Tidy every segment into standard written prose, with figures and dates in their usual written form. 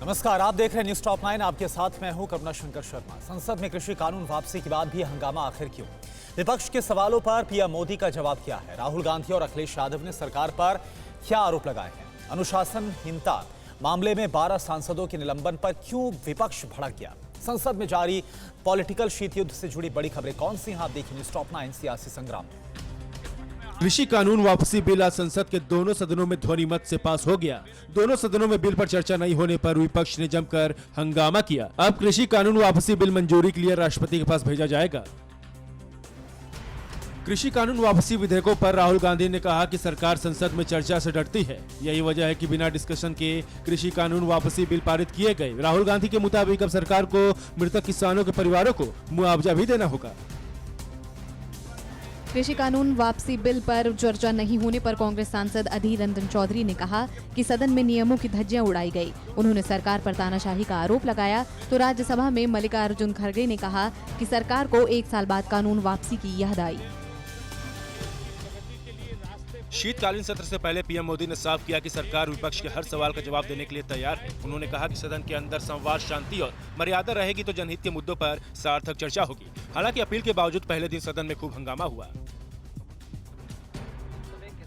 नमस्कार, आप देख रहे हैं न्यूज टॉप 9। आपके साथ मैं हूं करुणा शंकर शर्मा। संसद में कृषि कानून वापसी के बाद भी हंगामा आखिर क्यों? विपक्ष के सवालों पर पीएम मोदी का जवाब क्या है? राहुल गांधी और अखिलेश यादव ने सरकार पर क्या आरोप लगाए हैं? अनुशासनहीनता मामले में 12 सांसदों के निलंबन पर क्यों विपक्ष भड़क गया? संसद में जारी पॉलिटिकल शीत युद्ध से जुड़ी बड़ी खबरें कौन सी हैं? आप देखिए न्यूज टॉप 9 सियासी संग्राम। कृषि कानून वापसी बिल आज संसद के दोनों सदनों में ध्वनि मत से पास हो गया। दोनों सदनों में बिल पर चर्चा नहीं होने पर विपक्ष ने जमकर हंगामा किया। अब कृषि कानून वापसी बिल मंजूरी के लिए राष्ट्रपति के पास भेजा जाएगा। कृषि कानून वापसी विधेयकों पर राहुल गांधी ने कहा कि सरकार संसद में चर्चा से डरती है। यही वजह है कि बिना डिस्कशन के कृषि कानून वापसी बिल पारित किए गए। राहुल गांधी के मुताबिक अब सरकार को मृतक किसानों के परिवारों को मुआवजा भी देना होगा। कृषि कानून वापसी बिल पर चर्चा नहीं होने पर कांग्रेस सांसद अधीर रंजन चौधरी ने कहा कि सदन में नियमों की धज्जियां उड़ाई गई। उन्होंने सरकार पर तानाशाही का आरोप लगाया तो राज्यसभा में मल्लिकार्जुन खड़गे ने कहा कि सरकार को 1 साल बाद कानून वापसी की याद आई। शीतकालीन सत्र से पहले पीएम मोदी ने साफ किया कि सरकार विपक्ष के हर सवाल का जवाब देने के लिए तैयार है। उन्होंने कहा कि सदन के अंदर संवाद, शांति और मर्यादा रहेगी तो जनहित के मुद्दों पर सार्थक चर्चा होगी। हालांकि अपील के बावजूद पहले दिन सदन में खूब हंगामा हुआ।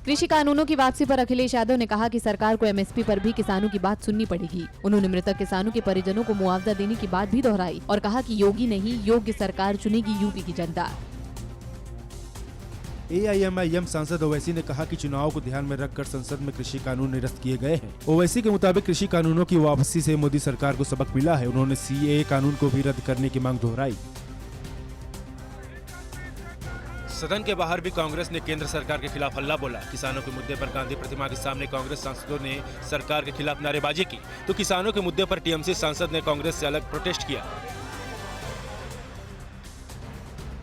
कृषि कानूनों की वापसी पर अखिलेश यादव ने कहा कि सरकार को एमएसपी पर भी किसानों की बात सुननी पड़ेगी। उन्होंने मृतक किसानों के परिजनों को मुआवजा देने की बात भी दोहराई और कहा कि योगी नहीं, योग्य सरकार चुनेगी यूपी की जनता। एआईएमआईएम सांसद ओवैसी ने कहा कि चुनाव को ध्यान में रखकर संसद में कृषि कानून निरस्त किए गए हैं। ओवैसी के मुताबिक कृषि कानूनों की वापसी से मोदी सरकार को सबक मिला है। उन्होंने सीएए कानून को भी रद्द करने की मांग दोहराई। सदन के बाहर भी कांग्रेस ने केंद्र सरकार के खिलाफ हल्ला बोला। किसानों के मुद्दे पर गांधी प्रतिमा के सामने कांग्रेस सांसदों ने सरकार के खिलाफ नारेबाजी की तो किसानों के मुद्दे पर टीएमसी सांसद ने कांग्रेस से अलग प्रोटेस्ट किया।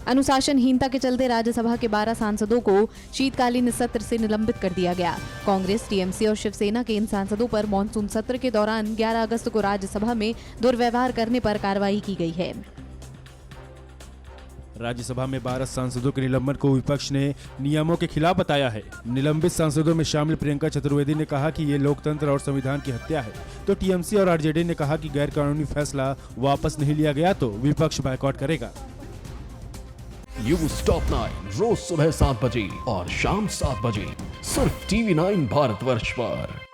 अनुशासनहीनता के चलते राज्यसभा के 12 सांसदों को शीतकालीन सत्र से निलंबित कर दिया गया। कांग्रेस, टीएमसी और शिवसेना के इन सांसदों पर मानसून सत्र के दौरान 11 अगस्त को राज्यसभा में दुर्व्यवहार करने पर कार्रवाई की गई है। राज्यसभा में 12 सांसदों के निलंबन को विपक्ष ने नियमों के खिलाफ बताया है। निलंबित सांसदों में शामिल प्रियंका चतुर्वेदी ने कहा कि ये लोकतंत्र और संविधान की हत्या है, तो टीएमसी और आरजेडी ने कहा कि गैर कानूनी फैसला वापस नहीं लिया गया तो विपक्ष बायकॉट करेगा। न्यूज टॉप 9 रोज सुबह 7 बजे और शाम 7 बजे सिर्फ TV9 भारतवर्ष पर।